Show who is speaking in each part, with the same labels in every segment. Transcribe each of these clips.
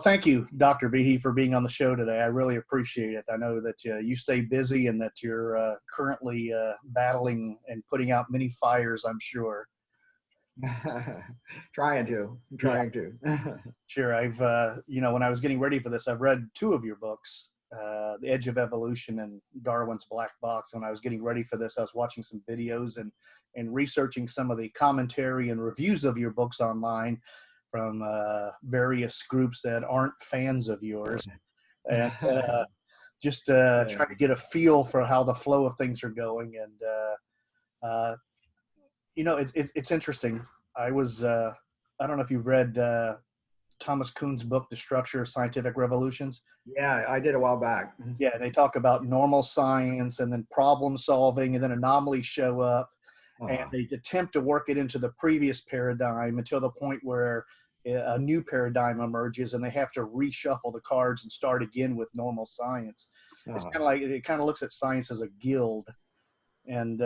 Speaker 1: thank you, Dr. Behe, for being on the show today. I really appreciate it. I know that you stay busy and that you're currently battling and putting out many fires, I'm sure.
Speaker 2: Trying to.
Speaker 1: Sure. I've, when I was getting ready for this, I've read two of your books, The Edge of Evolution and Darwin's Black Box. When I was getting ready for this, I was watching some videos and researching some of the commentary and reviews of your books online from various groups that aren't fans of yours. And just trying to get a feel for how the flow of things are going. And, it's interesting. I don't know if you've read Thomas Kuhn's book, The Structure of Scientific Revolutions.
Speaker 2: Yeah, I did a while back.
Speaker 1: Yeah, they talk about normal science and then problem solving, and then anomalies show up, and they attempt to work it into the previous paradigm until the point where a new paradigm emerges and they have to reshuffle the cards and start again with normal science. It's kind of like, it kind of looks at science as a guild, and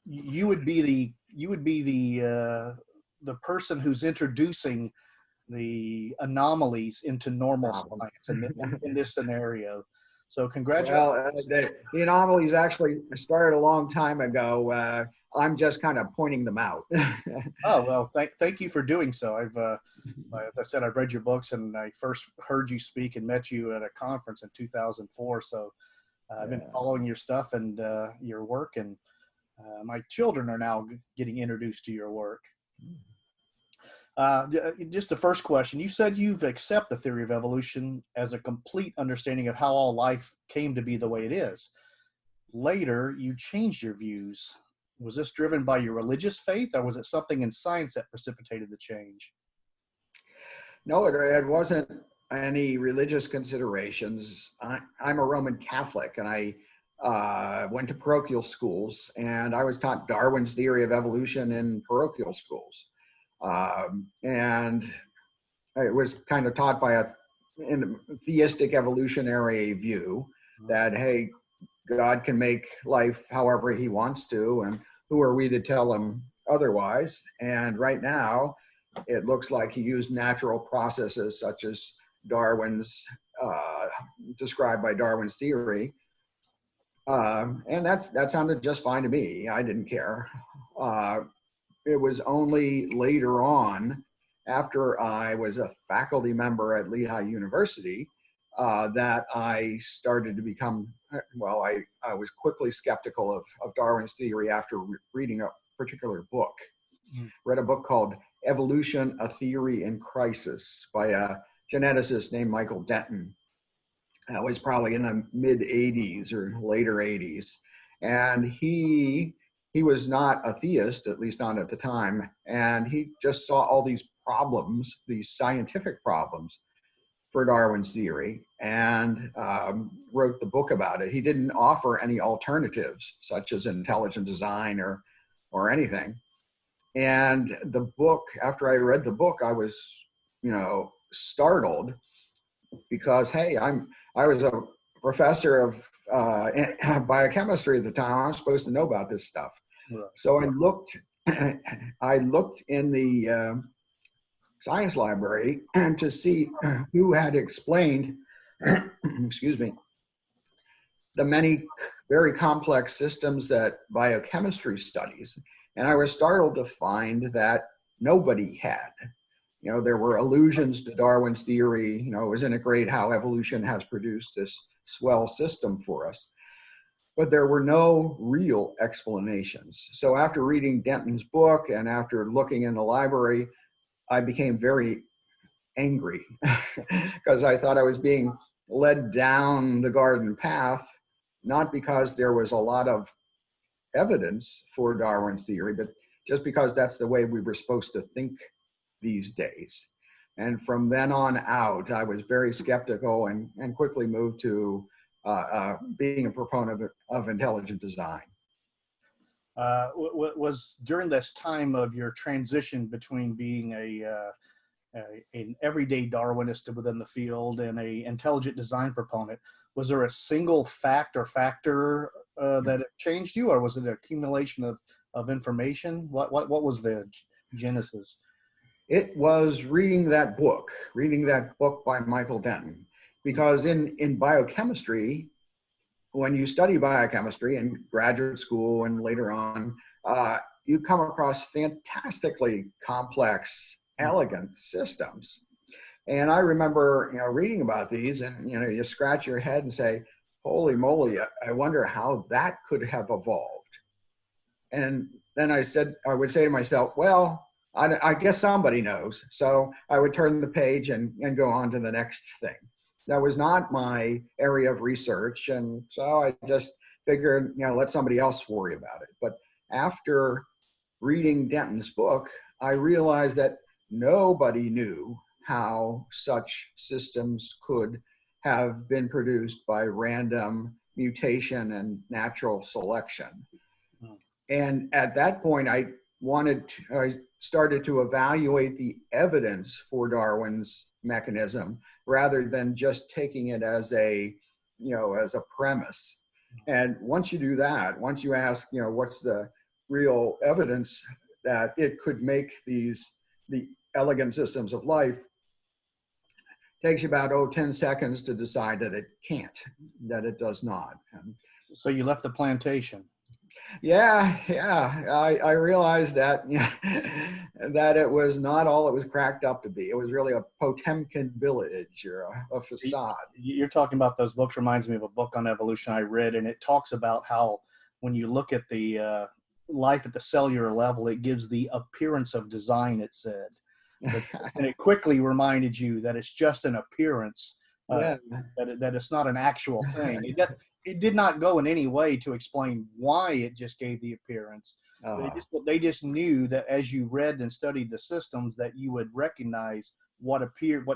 Speaker 1: you would be the person who's introducing the anomalies into normal science in this scenario. So congratulations.
Speaker 2: Well, the anomalies actually started a long time ago. I'm just kind of pointing them out.
Speaker 1: Oh, well, thank you for doing so. As I said, I've read your books, and I first heard you speak and met you at a conference in 2004. So I've been following your stuff and your work, and my children are now getting introduced to your work. Just the first question, you said you've accepted the theory of evolution as a complete understanding of how all life came to be the way it is. Later, you changed your views. Was this driven by your religious faith, or was it something in science that precipitated the change?
Speaker 2: No, it wasn't any religious considerations. I'm a Roman Catholic, and I went to parochial schools, and I was taught Darwin's theory of evolution in parochial schools. And it was kind of taught by a theistic evolutionary view that, hey, God can make life however he wants to, and who are we to tell him otherwise? And right now, it looks like he used natural processes such as Darwin's, described by Darwin's theory. And that sounded just fine to me. I didn't care. It was only later on, after I was a faculty member at Lehigh University, that I started to become, well, I was quickly skeptical of Darwin's theory after reading a particular book. Read a book called Evolution, A Theory in Crisis by a geneticist named Michael Denton. That was probably in the mid 80s or later 80s. And he was not a theist, at least not at the time. And he just saw all these problems, these scientific problems for Darwin's theory, and wrote the book about it. He didn't offer any alternatives, such as intelligent design or anything. And the book, after I read the book, I was, startled because, hey, I was a professor of biochemistry at the time. I was supposed to know about this stuff. Right. So I looked in the science library to see who had explained, excuse me, the many very complex systems that biochemistry studies. And I was startled to find that nobody had. There were allusions to Darwin's theory. Isn't it great how evolution has produced this swell system for us? But there were no real explanations. So after reading Denton's book and after looking in the library, I became very angry because I thought I was being led down the garden path, not because there was a lot of evidence for Darwin's theory, but just because that's the way we were supposed to think these days. And from then on out, I was very skeptical and quickly moved to being a proponent of intelligent design.
Speaker 1: Was during this time of your transition between being an everyday Darwinist within the field and a intelligent design proponent, was there a single fact or factor that changed you, or was it an accumulation of information? What was the genesis?
Speaker 2: It was reading that book by Michael Denton. Because in biochemistry, when you study biochemistry in graduate school and later on, you come across fantastically complex, elegant systems. And I remember, reading about these, and you scratch your head and say, "Holy moly! I wonder how that could have evolved." And then I would say to myself, "Well, I guess somebody knows." So I would turn the page and go on to the next thing. That was not my area of research, and so I just figured, let somebody else worry about it. But after reading Denton's book, I realized that nobody knew how such systems could have been produced by random mutation and natural selection. And at that point, I started to evaluate the evidence for Darwin's mechanism rather than just taking it as a premise. And once you do that, once you ask, what's the real evidence that it could make the elegant systems of life, takes you about 10 seconds to decide that it can't, that it does not. And
Speaker 1: so you left the plantation.
Speaker 2: Yeah. I realized that that it was not all it was cracked up to be. It was really a Potemkin village or a facade.
Speaker 1: You're talking about those books. Reminds me of a book on evolution I read, and it talks about how when you look at the life at the cellular level, it gives the appearance of design. It said, and it quickly reminded you that it's just an appearance. That it's not an actual thing. It did not go in any way to explain why it just gave the appearance. They just knew that as you read and studied the systems that you would recognize what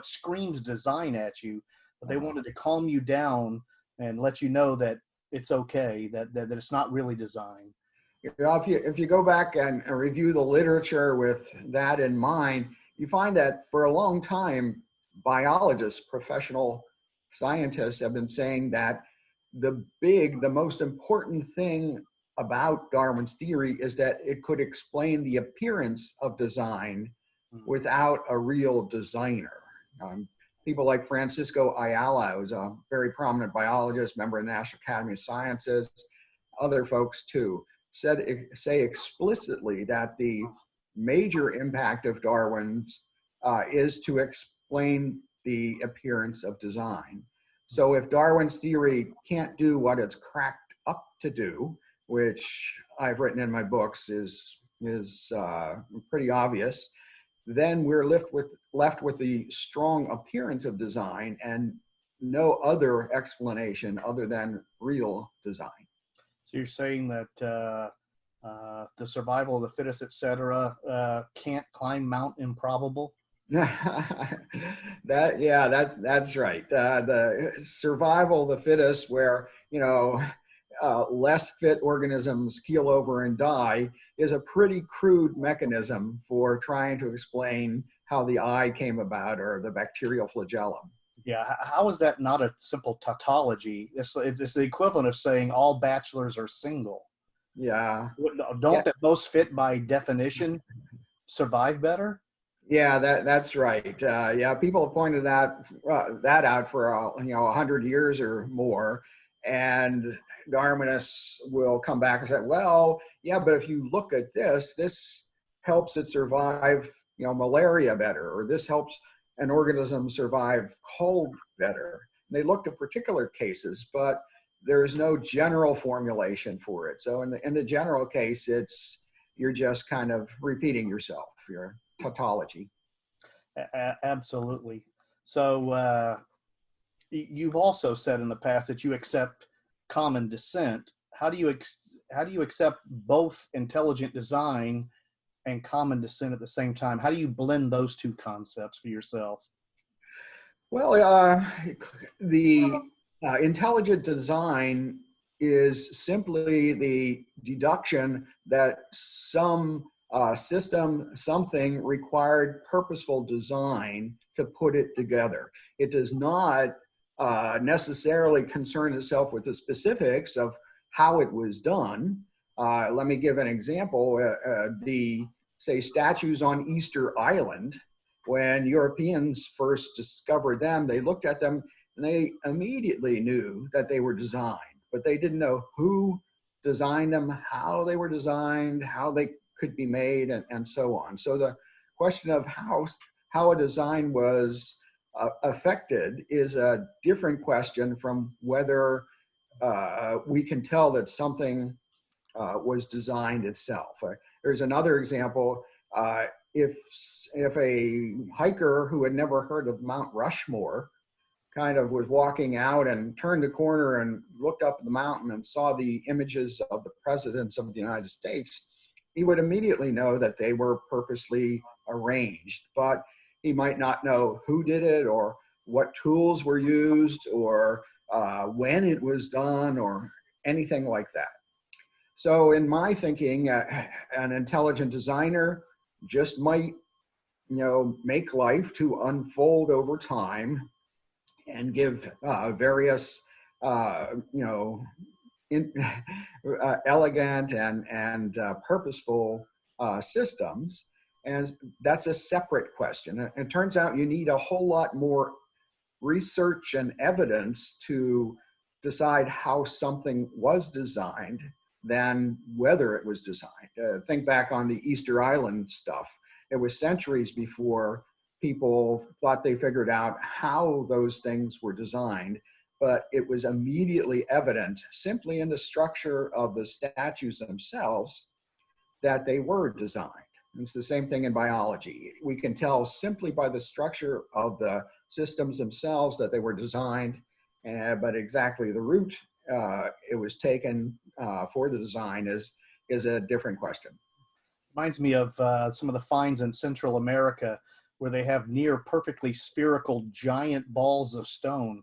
Speaker 1: screams design at you, but they wanted to calm you down and let you know that it's okay, that it's not really design.
Speaker 2: If you go back and review the literature with that in mind, you find that for a long time, biologists, professional scientists have been saying that the most important thing about Darwin's theory is that it could explain the appearance of design without a real designer. People like Francisco Ayala, who's a very prominent biologist, member of the National Academy of Sciences, other folks too, say explicitly that the major impact of Darwin's is to explain the appearance of design. So if Darwin's theory can't do what it's cracked up to do, which I've written in my books is pretty obvious, then we're left with the strong appearance of design and no other explanation other than real design.
Speaker 1: So you're saying that the survival of the fittest, et cetera, can't climb Mount Improbable?
Speaker 2: That's right. The survival of the fittest, where less fit organisms keel over and die, is a pretty crude mechanism for trying to explain how the eye came about or the bacterial flagellum.
Speaker 1: Yeah, how is that not a simple tautology? It's the equivalent of saying all bachelors are single.
Speaker 2: Yeah.
Speaker 1: Don't that most fit by definition survive better?
Speaker 2: Yeah, that's right. People have pointed that out for 100 years or more, and Darwinists will come back and say, well, yeah, but if you look at this helps it survive, malaria better, or this helps an organism survive cold better. And they looked at particular cases, but there is no general formulation for it. So in the general case, you're just kind of repeating yourself. Your tautology.
Speaker 1: Absolutely. So you've also said in the past that you accept common descent. How do you accept both intelligent design and common descent at the same time? How do you blend those two concepts for yourself?
Speaker 2: Well, the intelligent design is simply the deduction that some system, something required purposeful design to put it together. It does not necessarily concern itself with the specifics of how it was done. Let me give an example. The say, statues on Easter Island, when Europeans first discovered them, they looked at them and they immediately knew that they were designed, but they didn't know who designed them, how they were designed, how they could be made, and so on. So the question of how a design was affected is a different question from whether we can tell that something was designed itself. There's another example. If a hiker who had never heard of Mount Rushmore kind of was walking out and turned the corner and looked up the mountain and saw the images of the presidents of the United States, he would immediately know that they were purposely arranged, but he might not know who did it or what tools were used or when it was done or anything like that. So in my thinking, an intelligent designer just might, make life to unfold over time and give various, elegant and purposeful systems. And that's a separate question. It turns out you need a whole lot more research and evidence to decide how something was designed than whether it was designed. Think back on the Easter Island stuff. It was centuries before people thought they figured out how those things were designed, but it was immediately evident simply in the structure of the statues themselves that they were designed. And it's the same thing in biology. We can tell simply by the structure of the systems themselves that they were designed, but exactly the route it was taken for the design is a different question.
Speaker 1: Reminds me of some of the finds in Central America where they have near perfectly spherical giant balls of stone.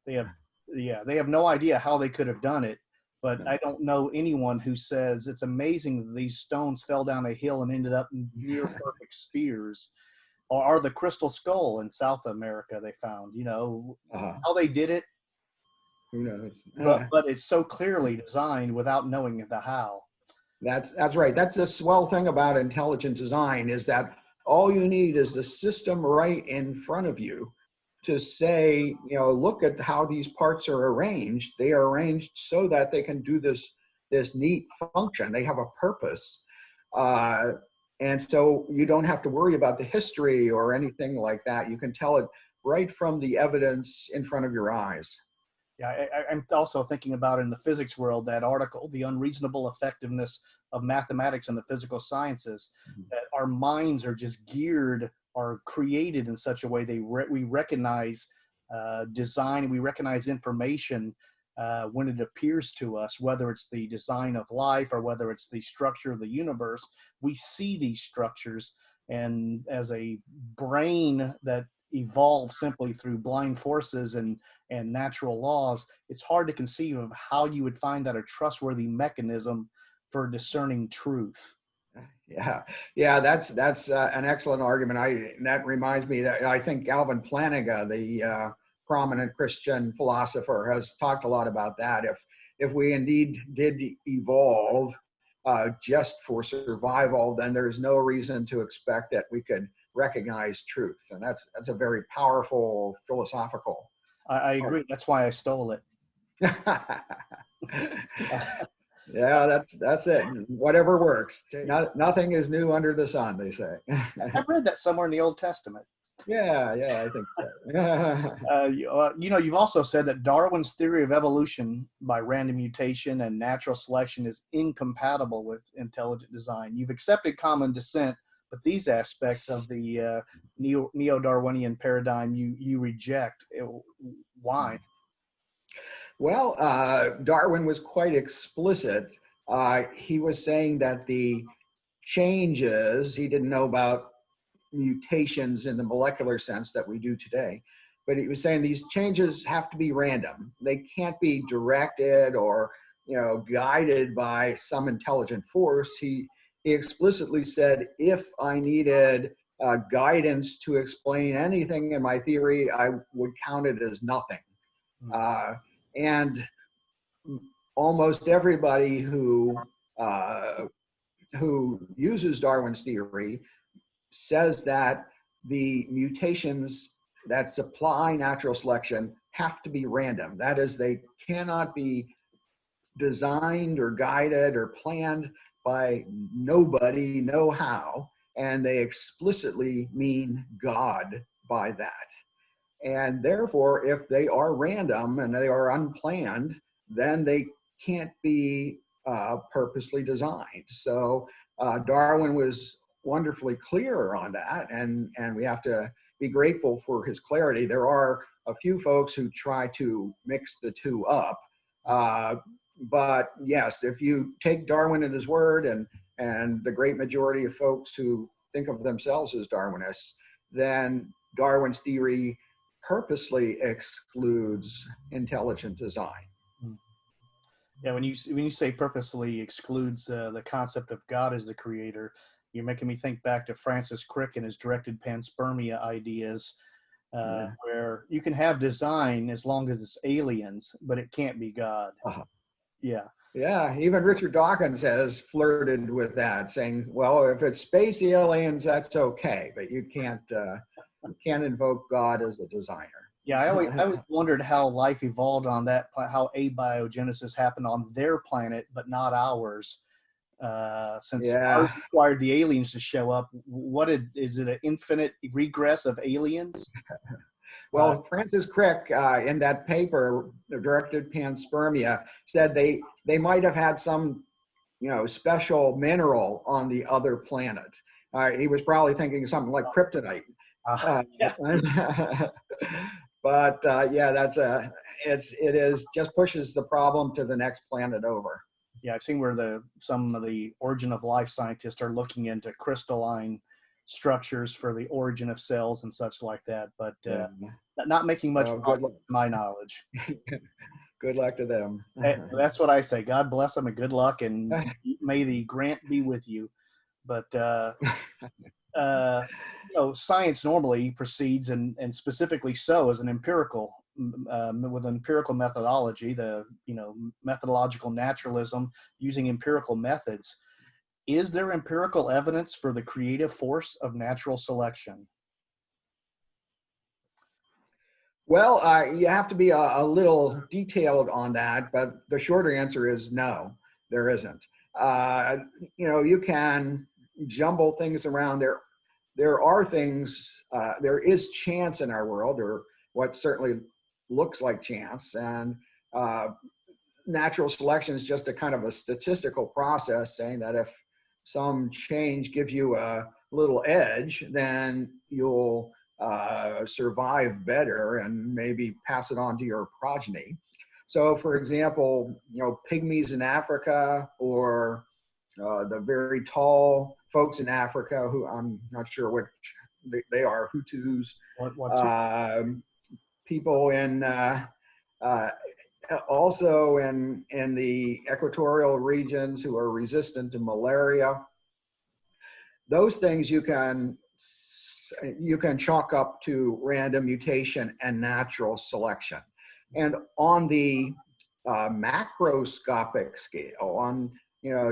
Speaker 1: They have no idea how they could have done it, but I don't know anyone who says it's amazing that these stones fell down a hill and ended up in near perfect spheres. Or the crystal skull in South America they found, how they did it.
Speaker 2: Who knows?
Speaker 1: But it's so clearly designed without knowing the how.
Speaker 2: That's right. That's the swell thing about intelligent design is that all you need is the system right in front of you to say, look at how these parts are arranged. They are arranged so that they can do this neat function. They have a purpose. And so you don't have to worry about the history or anything like that. You can tell it right from the evidence in front of your eyes.
Speaker 1: Yeah, I'm also thinking about in the physics world, that article, The Unreasonable Effectiveness of Mathematics and the Physical Sciences, that our minds are just geared or created in such a way we recognize design, we recognize information when it appears to us, whether it's the design of life or whether it's the structure of the universe. We see these structures, and as a brain that evolves simply through blind forces and natural laws, it's hard to conceive of how you would find that a trustworthy mechanism for discerning truth.
Speaker 2: Yeah, that's an excellent argument. That reminds me that I think Alvin Plantinga, the prominent Christian philosopher, has talked a lot about that. If we indeed did evolve just for survival, then there's no reason to expect that we could recognize truth, and that's a very powerful philosophical.
Speaker 1: I agree. That's why I stole it.
Speaker 2: Yeah, that's it. Whatever works. Nothing is new under the sun, they say.
Speaker 1: I read that somewhere in the Old Testament.
Speaker 2: Yeah, I think so.
Speaker 1: You've also said that Darwin's theory of evolution by random mutation and natural selection is incompatible with intelligent design. You've accepted common descent, but these aspects of the neo-Darwinian paradigm you reject. Why?
Speaker 2: Well, Darwin was quite explicit. He was saying that the changes, he didn't know about mutations in the molecular sense that we do today, but he was saying these changes have to be random. They can't be directed or guided by some intelligent force. He explicitly said, if I needed guidance to explain anything in my theory, I would count it as nothing. And almost everybody who who uses Darwin's theory says that the mutations that supply natural selection have to be random. That is, they cannot be designed or guided or planned by nobody, no how, and they explicitly mean God by that. And therefore, if they are random and they are unplanned, then they can't be purposely designed. So Darwin was wonderfully clear on that, and we have to be grateful for his clarity. There are a few folks who try to mix the two up. But yes, if you take Darwin at his word, and the great majority of folks who think of themselves as Darwinists, then Darwin's theory purposely excludes intelligent design.
Speaker 1: Yeah, when you say purposely excludes the concept of God as the creator, you're making me think back to Francis Crick and his directed panspermia ideas,
Speaker 2: Yeah.
Speaker 1: where you can have design as long as it's aliens, but it can't be God.
Speaker 2: Uh-huh.
Speaker 1: Yeah.
Speaker 2: Yeah, even Richard Dawkins has flirted with that, saying, well, if it's space aliens, that's okay, but you can't invoke God as a designer.
Speaker 1: Yeah, I always wondered how life evolved on that, how abiogenesis happened on their planet, but not ours. Since ours
Speaker 2: Yeah.
Speaker 1: required the aliens to show up, is it an infinite regress of aliens?
Speaker 2: Well, Francis Crick, in that paper, Directed Panspermia, said they might have had some, special mineral on the other planet. He was probably thinking something like kryptonite.
Speaker 1: Yeah.
Speaker 2: But yeah, it is just pushes the problem to the next planet over.
Speaker 1: Yeah, I've seen where some of the origin of life scientists are looking into crystalline structures for the origin of cells and such like that, but
Speaker 2: Yeah.
Speaker 1: not making much
Speaker 2: Good
Speaker 1: progress
Speaker 2: luck.
Speaker 1: to my knowledge.
Speaker 2: Good luck to them.
Speaker 1: That's what I say. God bless them and good luck, and may the grant be with you. But science normally proceeds, and specifically so, as an empirical, with an empirical methodology, the methodological naturalism using empirical methods. Is there empirical evidence for the creative force of natural selection?
Speaker 2: Well, you have to be a little detailed on that, but the shorter answer is no, there isn't. You can jumble things around. There are things, there is chance in our world, or what certainly looks like chance, and natural selection is just a kind of a statistical process saying that if some change gives you a little edge, then you'll survive better and maybe pass it on to your progeny. So for example, pygmies in Africa, or the very tall folks in Africa, who I'm not sure which they are, Hutus, people in also in the equatorial regions who are resistant to malaria. Those things you can chalk up to random mutation and natural selection. And on the macroscopic scale, on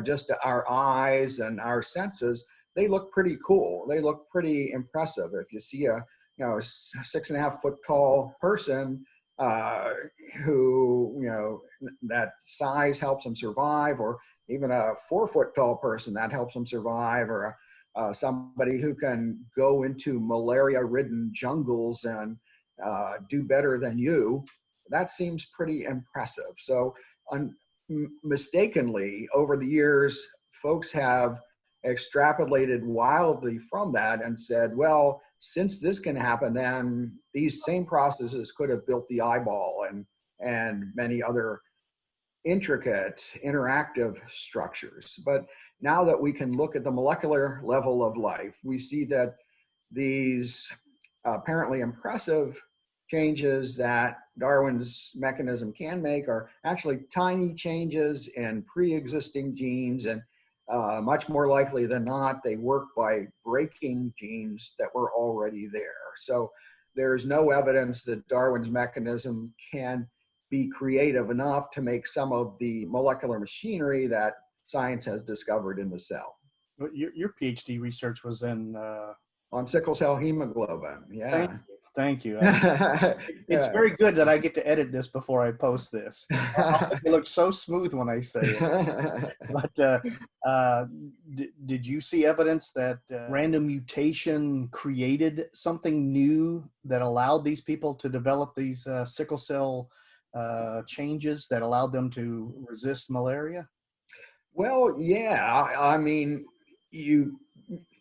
Speaker 2: just our eyes and our senses, they look pretty cool. They look pretty impressive. If you see a 6.5 foot tall person who that size helps them survive, or even a 4 foot tall person that helps them survive, or somebody who can go into malaria-ridden jungles and do better than you, that seems pretty impressive. So mistakenly, over the years, folks have extrapolated wildly from that and said, well, since this can happen, then these same processes could have built the eyeball and many other intricate interactive structures. But now that we can look at the molecular level of life, we see that these apparently impressive changes that Darwin's mechanism can make are actually tiny changes in pre-existing genes, and much more likely than not, they work by breaking genes that were already there. So there's no evidence that Darwin's mechanism can be creative enough to make some of the molecular machinery that science has discovered in the cell.
Speaker 1: Your PhD research was in.
Speaker 2: On sickle cell hemoglobin.
Speaker 1: Thank
Speaker 2: Yeah.
Speaker 1: you. Thank you. It's
Speaker 2: Yeah.
Speaker 1: very good that I get to edit this before I post this. I'll make it look so smooth when I say it. But did you see evidence that random mutation created something new that allowed these people to develop these sickle cell changes that allowed them to resist malaria?
Speaker 2: Well, yeah. I mean, you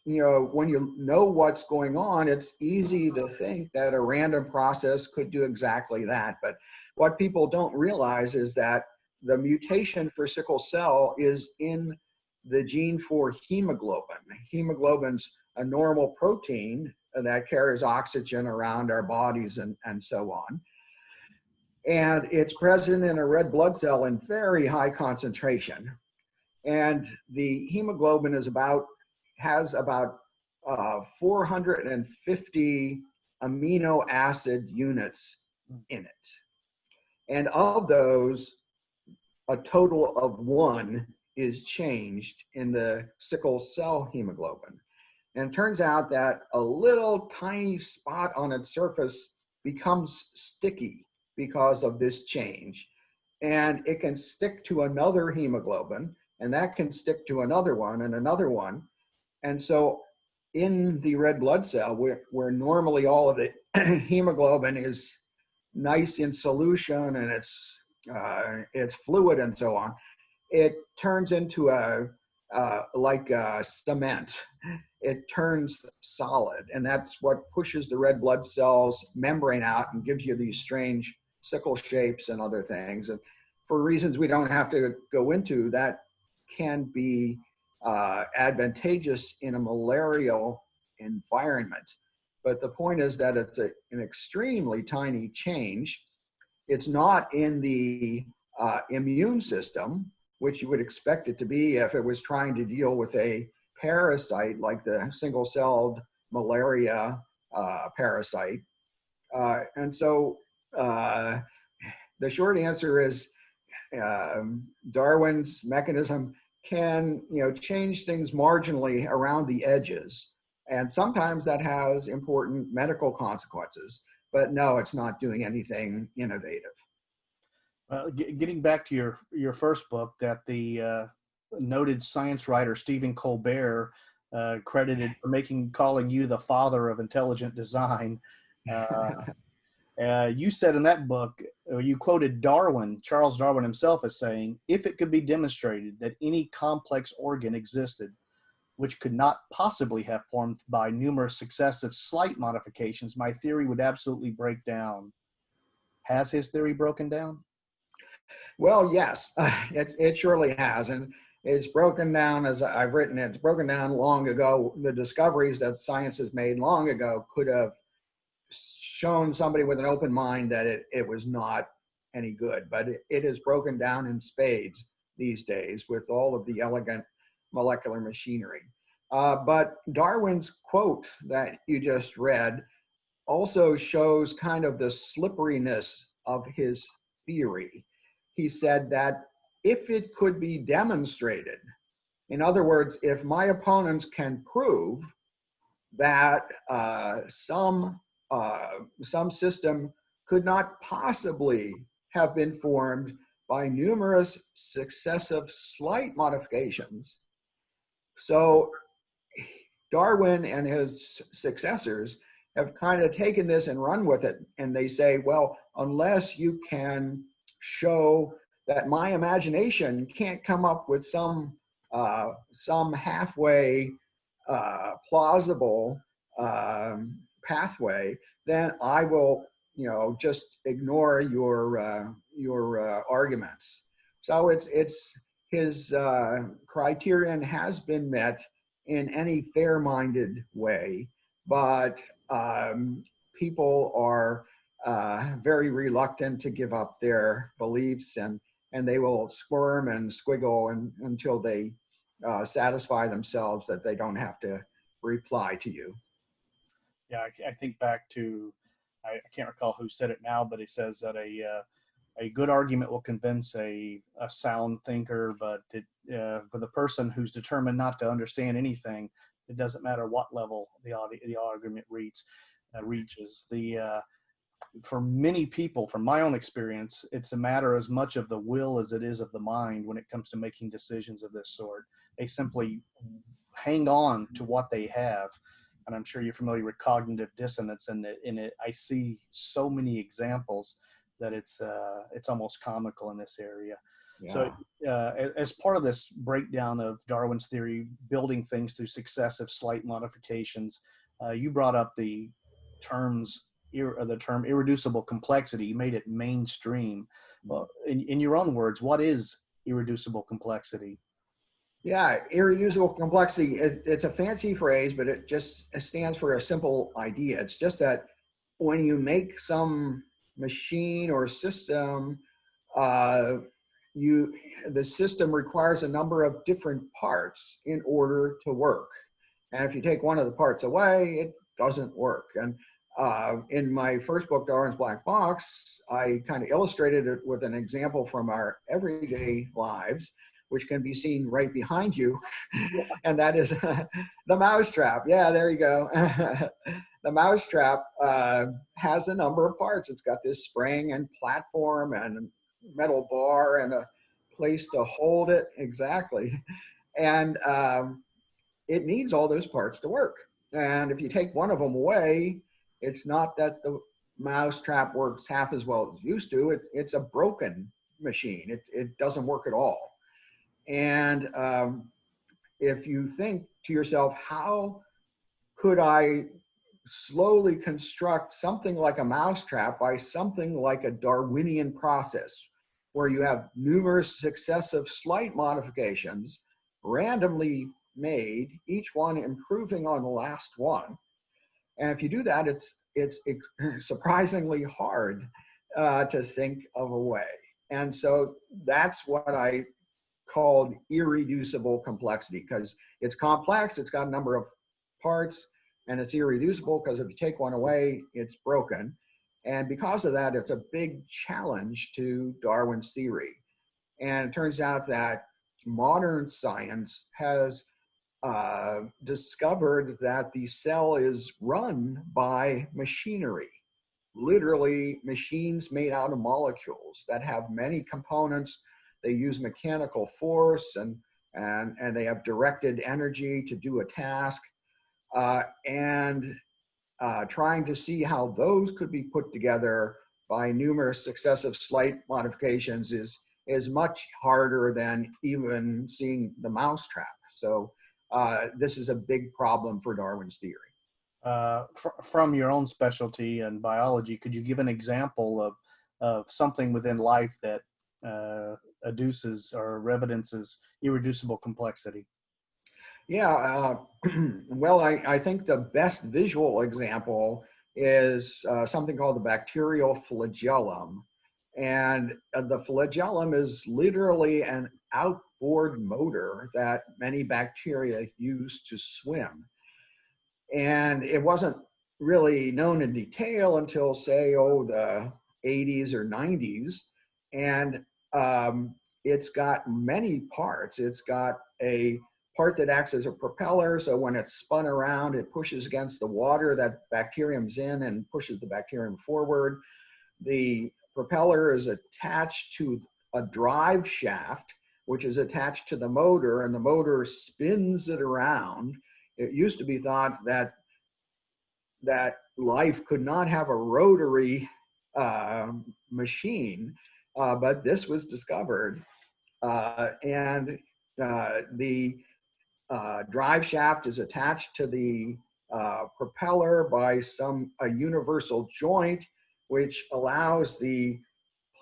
Speaker 2: you know, when you know what's going on, it's easy to think that a random process could do exactly that. But what people don't realize is that the mutation for sickle cell is in the gene for hemoglobin. Hemoglobin's a normal protein that carries oxygen around our bodies and so on. And it's present in a red blood cell in very high concentration. And the hemoglobin has about 450 amino acid units in it. And of those, a total of 1 is changed in the sickle cell hemoglobin. And it turns out that a little tiny spot on its surface becomes sticky because of this change. And it can stick to another hemoglobin, and that can stick to another one and another one. And so in the red blood cell, where normally all of the hemoglobin is nice in solution and it's fluid and so on, it turns into like a cement. It turns solid, and that's what pushes the red blood cells membrane out and gives you these strange sickle shapes and other things. And for reasons we don't have to go into, that can be advantageous in a malarial environment. But the point is that it's an extremely tiny change. It's not in the immune system, which you would expect it to be if it was trying to deal with a parasite like the single-celled malaria parasite. And so the short answer is Darwin's mechanism can, change things marginally around the edges. And sometimes that has important medical consequences. But no, it's not doing anything innovative.
Speaker 1: Getting back to your first book, that the noted science writer Stephen Colbert credited for calling you the father of intelligent design. You said in that book, you quoted Charles Darwin himself, as saying, "If it could be demonstrated that any complex organ existed which could not possibly have formed by numerous successive slight modifications, my theory would absolutely break down." Has his theory broken down?
Speaker 2: Well, yes, it surely has. And it's broken down, as I've written, it's broken down long ago. The discoveries that science has made long ago could have shown somebody with an open mind that it was not any good. But it is broken down in spades these days with all of the elegant molecular machinery. But Darwin's quote that you just read also shows kind of the slipperiness of his theory. He said that if it could be demonstrated, in other words, if my opponents can prove that some system could not possibly have been formed by numerous successive slight modifications. So Darwin and his successors have kind of taken this and run with it. And they say, well, unless you can show that my imagination can't come up with some halfway plausible pathway, then I will, just ignore your arguments. So it's his criterion has been met in any fair-minded way, but people are very reluctant to give up their beliefs, and they will squirm and squiggle until they satisfy themselves that they don't have to reply to you.
Speaker 1: Yeah, I think back to, I can't recall who said it now, but he says that a good argument will convince a sound thinker, but for the person who's determined not to understand anything, it doesn't matter what level the argument reaches. For many people, from my own experience, it's a matter as much of the will as it is of the mind when it comes to making decisions of this sort. They simply hang on to what they have. And I'm sure you're familiar with cognitive dissonance, and in it, I see so many examples that it's almost comical in this area. So
Speaker 2: Yeah.
Speaker 1: as part of this breakdown of Darwin's theory, building things through successive slight modifications, you brought up the term irreducible complexity. You made it mainstream. Well, in your own words, what is irreducible complexity?
Speaker 2: Yeah, irreducible complexity, it's a fancy phrase, but it stands for a simple idea. It's just that when you make some machine or system, uh, the system requires a number of different parts in order to work. And if you take one of the parts away, it doesn't work. And in my first book, Darwin's Black Box, I kind of illustrated it with an example from our everyday lives, which can be seen right behind you. And that is the mousetrap. Yeah, there you go. The mousetrap has a number of parts. It's got this spring and platform and metal bar and a place to hold it. Exactly. And it needs all those parts to work. And if you take one of them away, it's not that the mousetrap works half as well as it used to. It's a broken machine. It doesn't work at all. And if you think to yourself, how could I slowly construct something like a mousetrap by something like a Darwinian process, where you have numerous successive slight modifications randomly made, each one improving on the last one. And if you do that, it's surprisingly hard to think of a way. And so that's what I called irreducible complexity, because it's complex, it's got a number of parts, and it's irreducible because if you take one away, it's broken. And because of that, it's a big challenge to Darwin's theory. And it turns out that modern science has discovered that the cell is run by machinery, literally machines made out of molecules that have many components. They use mechanical force and they have directed energy to do a task. Trying to see how those could be put together by numerous successive slight modifications is much harder than even seeing the mousetrap. So this is a big problem for Darwin's theory.
Speaker 1: From your own specialty in biology, could you give an example of something within life that adduces or evidences irreducible complexity?
Speaker 2: Yeah, well, I think the best visual example is something called the bacterial flagellum. And the flagellum is literally an outboard motor that many bacteria use to swim. And it wasn't really known in detail until, say, the 80s or 90s. And it's got many parts. It's got a part that acts as a propeller. So when it's spun around, it pushes against the water that bacterium's in and pushes the bacterium forward. The propeller is attached to a drive shaft, which is attached to the motor, and the motor spins it around. It used to be thought that life could not have a rotary machine, but this was discovered. The drive shaft is attached to the propeller by a universal joint, which allows the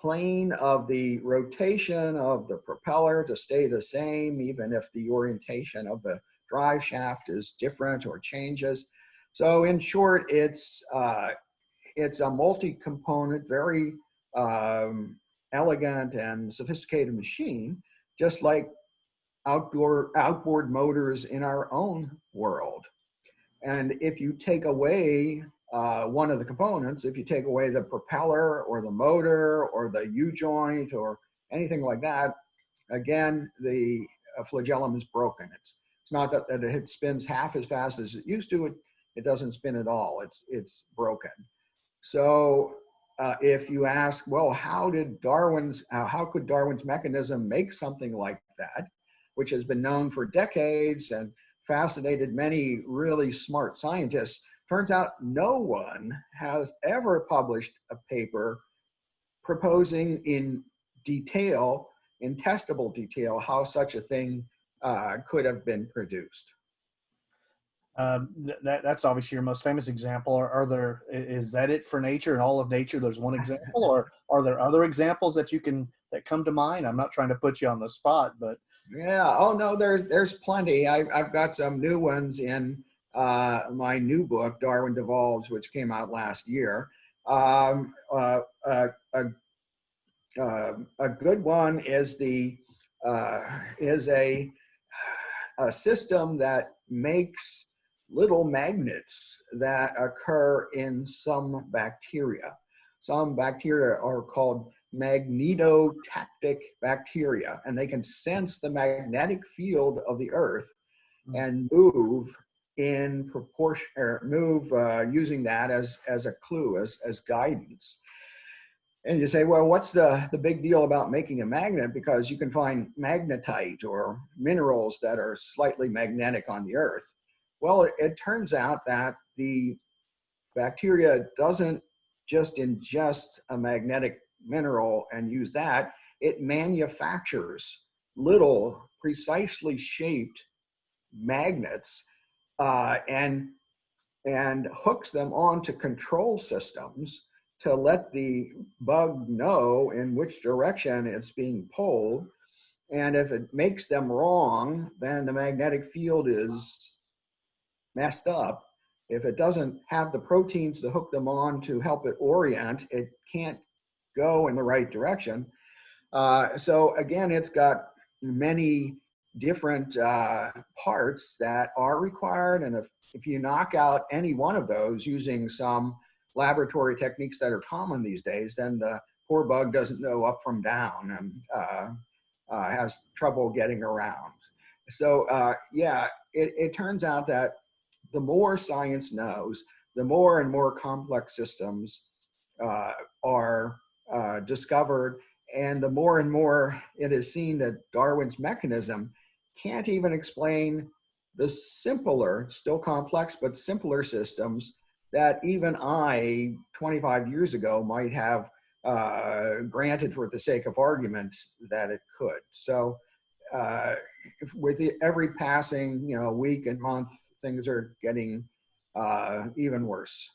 Speaker 2: plane of the rotation of the propeller to stay the same, even if the orientation of the drive shaft is different or changes. So in short, it's a multi-component, very elegant and sophisticated machine, just like outboard motors in our own world. And if you take away one of the components, if you take away the propeller or the motor or the U-joint or anything like that, again, the flagellum is broken. It's not that it spins half as fast as it used to. It doesn't spin at all. It's broken. So if you ask, well, how could Darwin's mechanism make something like that, which has been known for decades and fascinated many really smart scientists? Turns out no one has ever published a paper proposing in detail, in testable detail, how such a thing could have been produced.
Speaker 1: That's obviously your most famous example. Is that it for nature and all of nature? There's one example, or are there other examples that come to mind? I'm not trying to put you on the spot, but
Speaker 2: yeah, oh no, there's plenty. I've got some new ones in my new book, Darwin Devolves, which came out last year. A good one is a system that makes little magnets that occur in some bacteria. Some bacteria are called magnetotactic bacteria, and they can sense the magnetic field of the Earth and move in proportion, or move using that as a clue, as guidance. And you say, well, what's the big deal about making a magnet? Because you can find magnetite or minerals that are slightly magnetic on the Earth. Well, it turns out that the bacteria doesn't just ingest a magnetic mineral and use that. It manufactures little precisely shaped magnets and hooks them onto control systems to let the bug know in which direction it's being pulled. And if it makes them wrong, then the magnetic field is messed up. If it doesn't have the proteins to hook them on to help it orient, it can't go in the right direction. So again, it's got many different parts that are required. And if you knock out any one of those using some laboratory techniques that are common these days, then the poor bug doesn't know up from down and has trouble getting around. So yeah, it turns out that the more science knows, the more and more complex systems are discovered, and the more and more it is seen that Darwin's mechanism can't even explain the simpler, still complex, but simpler systems that even I, 25 years ago, might have granted for the sake of argument that it could. So with every passing week and month, things are getting even worse.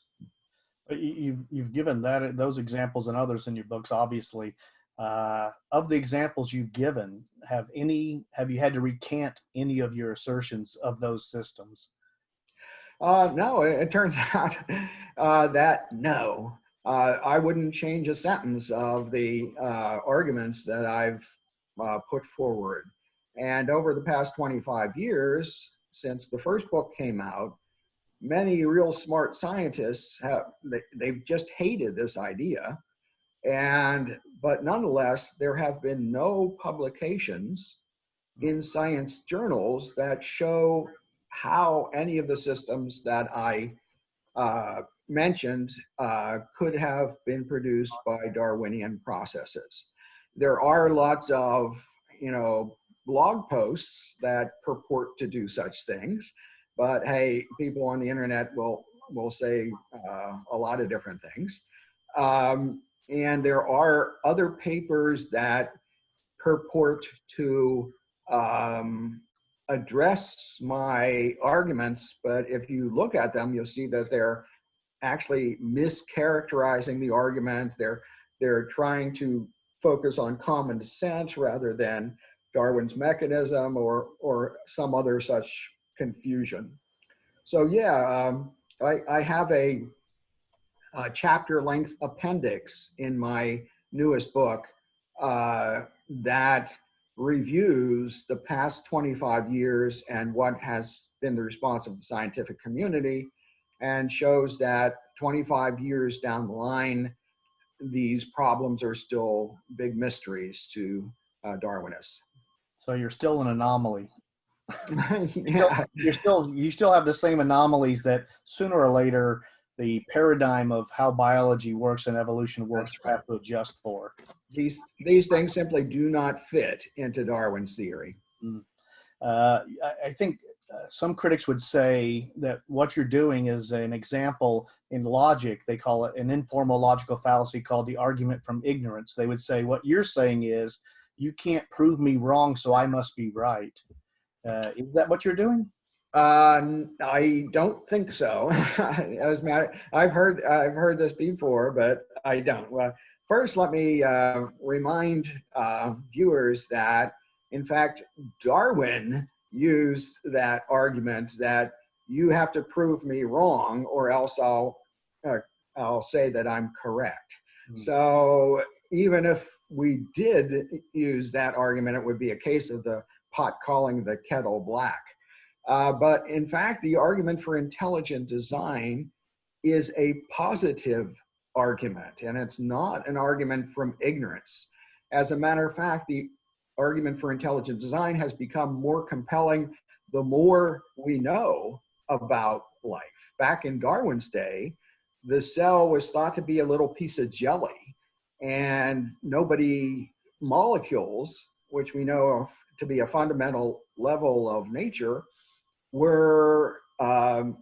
Speaker 1: You've given those examples and others in your books, obviously. Of the examples you've given, have you had to recant any of your assertions of those systems?
Speaker 2: No, it turns out that no. I wouldn't change a sentence of the arguments that I've put forward. And over the past 25 years, since the first book came out, many real smart scientists they've just hated this idea. But nonetheless, there have been no publications in science journals that show how any of the systems that I mentioned could have been produced by Darwinian processes. There are lots of, blog posts that purport to do such things, but hey, people on the internet will say a lot of different things. And there are other papers that purport to address my arguments, but if you look at them, you'll see that they're actually mischaracterizing the argument. They're trying to focus on common sense rather than Darwin's mechanism or some other such confusion. So yeah, I have a chapter-length appendix in my newest book that reviews the past 25 years and what has been the response of the scientific community, and shows that 25 years down the line, these problems are still big mysteries to Darwinists.
Speaker 1: So you're still an anomaly.
Speaker 2: Yeah,
Speaker 1: You still have the same anomalies that sooner or later the paradigm of how biology works and evolution works
Speaker 2: that's
Speaker 1: will
Speaker 2: right.
Speaker 1: have to adjust for.
Speaker 2: These things simply do not fit into Darwin's theory.
Speaker 1: Mm. I think some critics would say that what you're doing is an example in logic. They call it an informal logical fallacy called the argument from ignorance. They would say what you're saying is you can't prove me wrong, so I must be right. Is that what you're doing?
Speaker 2: I don't think so. As a matter, I've heard this before, but I don't. Well, first, let me remind viewers that, in fact, Darwin used that argument that you have to prove me wrong, or else I'll say that I'm correct.
Speaker 1: Mm.
Speaker 2: So even if we did use that argument, it would be a case of the pot calling the kettle black. But in fact, the argument for intelligent design is a positive argument, and it's not an argument from ignorance. As a matter of fact, the argument for intelligent design has become more compelling the more we know about life. Back in Darwin's day, the cell was thought to be a little piece of jelly, and molecules, which we know of to be a fundamental level of nature, were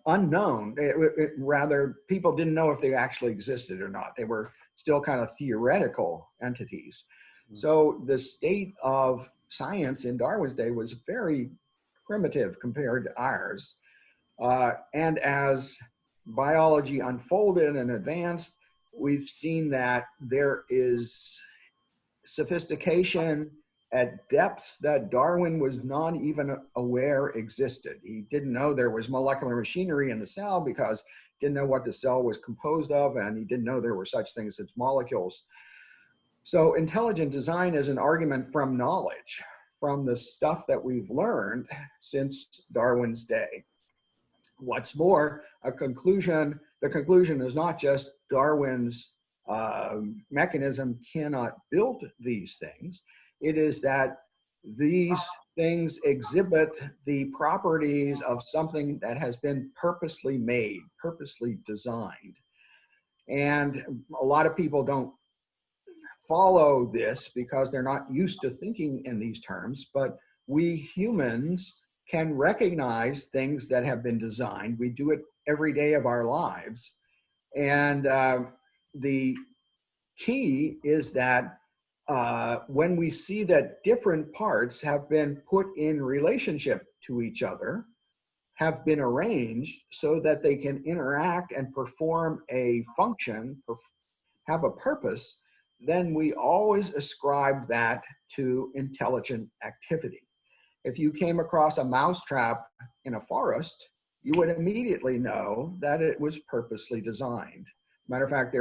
Speaker 2: unknown. Rather, people didn't know if they actually existed or not. They were still kind of theoretical entities. So the state of science in Darwin's day was very primitive compared to ours. And as biology unfolded and advanced, we've seen that there is sophistication at depths that Darwin was not even aware existed. He didn't know there was molecular machinery in the cell because he didn't know what the cell was composed of, and he didn't know there were such things as molecules. So intelligent design is an argument from knowledge, from the stuff that we've learned since Darwin's day. What's more, the conclusion is not just Darwin's mechanism cannot build these things. It is that these things exhibit the properties of something that has been purposely made, purposely designed. And a lot of people don't follow this because they're not used to thinking in these terms, but we humans can recognize things that have been designed. We do it every day of our lives. And the key is that when we see that different parts have been put in relationship to each other, have been arranged so that they can interact and perform a function, have a purpose, then we always ascribe that to intelligent activity. If you came across a mousetrap in a forest, you would immediately know that it was purposely designed. Matter of fact,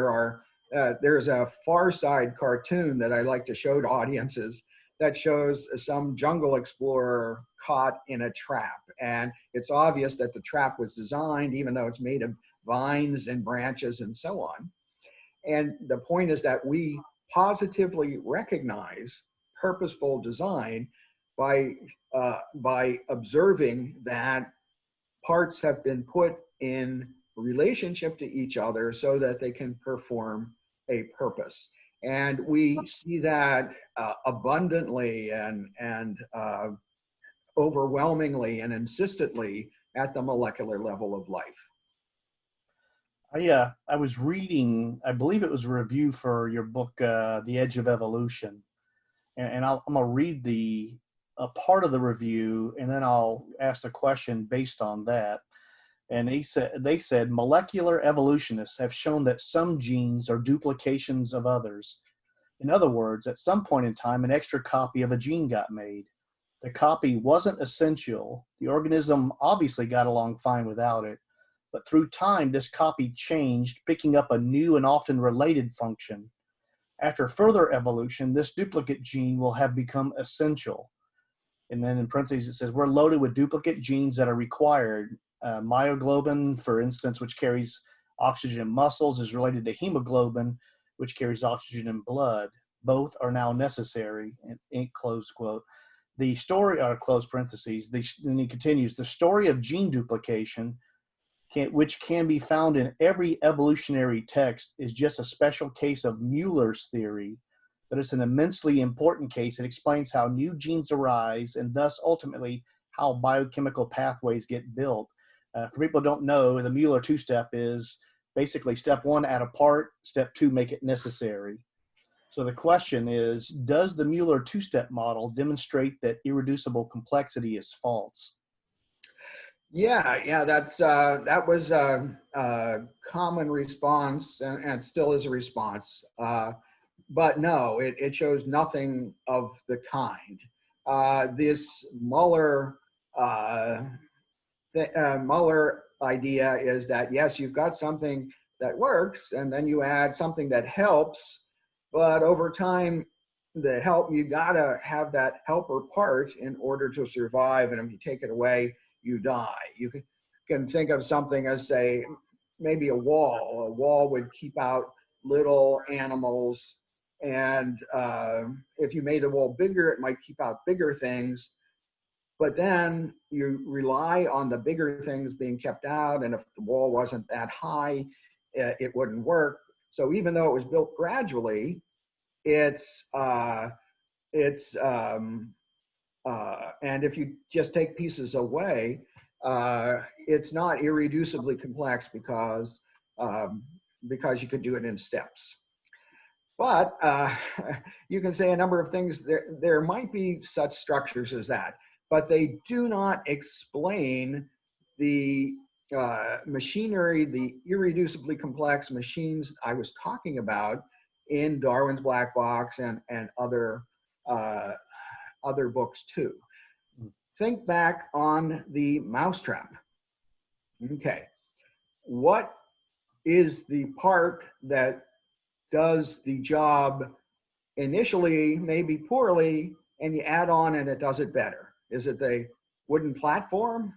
Speaker 2: there's a Far Side cartoon that I like to show to audiences that shows some jungle explorer caught in a trap. And it's obvious that the trap was designed, even though it's made of vines and branches and so on. And the point is that we positively recognize purposeful design by observing that parts have been put in relationship to each other so that they can perform a purpose. And we see that abundantly and overwhelmingly and insistently at the molecular level of life.
Speaker 1: I was reading, I believe it was a review for your book, The Edge of Evolution. And I'm going to read a part of the review, and then I'll ask a question based on that. And they said, molecular evolutionists have shown that some genes are duplications of others. In other words, at some point in time, an extra copy of a gene got made. The copy wasn't essential. The organism obviously got along fine without it. But through time, this copy changed, picking up a new and often related function. After further evolution, this duplicate gene will have become essential. And then in parentheses, it says, we're loaded with duplicate genes that are required. Myoglobin, for instance, which carries Oxygen in muscles is related to hemoglobin, which carries oxygen in blood. Both are now necessary, close quote. The story, close parentheses, then he continues, the story of gene duplication, which can be found in every evolutionary text, is just a special case of Mueller's theory, but it's an immensely important case. It explains how new genes arise and thus ultimately how biochemical pathways get built. For people who don't know, the Mueller two-step is basically step one, add a part, step two, make it necessary. So the question is, does the Mueller two-step model demonstrate that irreducible complexity is false?
Speaker 2: Yeah, that was a common response, and still is a response. But no, it shows nothing of the kind. This Mueller Mueller idea is that, yes, you've got something that works, and then you add something that helps, but over time, the help, you gotta have that helper part in order to survive, and if you take it away, you die. You can think of something as, say, maybe a wall. A wall would keep out little animals, and if you made the wall bigger, it might keep out bigger things. But then you rely on the bigger things being kept out, and if the wall wasn't that high, it wouldn't work. So even though it was built gradually, and if you just take pieces away, it's not irreducibly complex because you could do it in steps. But you can say a number of things. There might be such structures as that, but they do not explain the machinery, the irreducibly complex machines I was talking about in Darwin's Black Box and other books too. Think back on the mousetrap. Okay, what is the part that does the job initially, maybe poorly, and you add on and it does it better? Is it the wooden platform?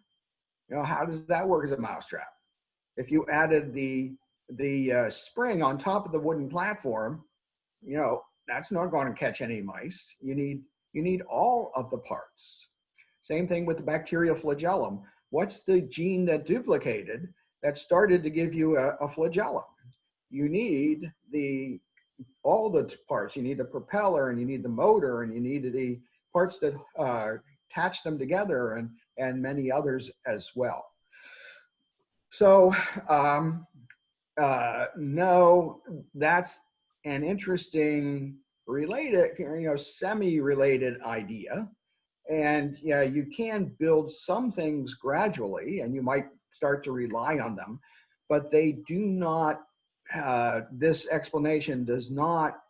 Speaker 2: You know, how does that work as a mousetrap? If you added the spring on top of the wooden platform, you know, that's not going to catch any mice. You need all of the parts. Same thing with the bacterial flagellum. What's the gene that duplicated that started to give you a flagellum? You need all the parts. You need the propeller, and you need the motor, and you need the parts that attach them together, and many others as well. So no, that's an interesting related, semi-related idea. And yeah, you can build some things gradually, and you might start to rely on them, but they do not, this explanation does not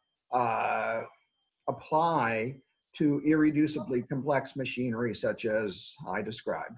Speaker 2: apply to irreducibly complex machinery such as I described.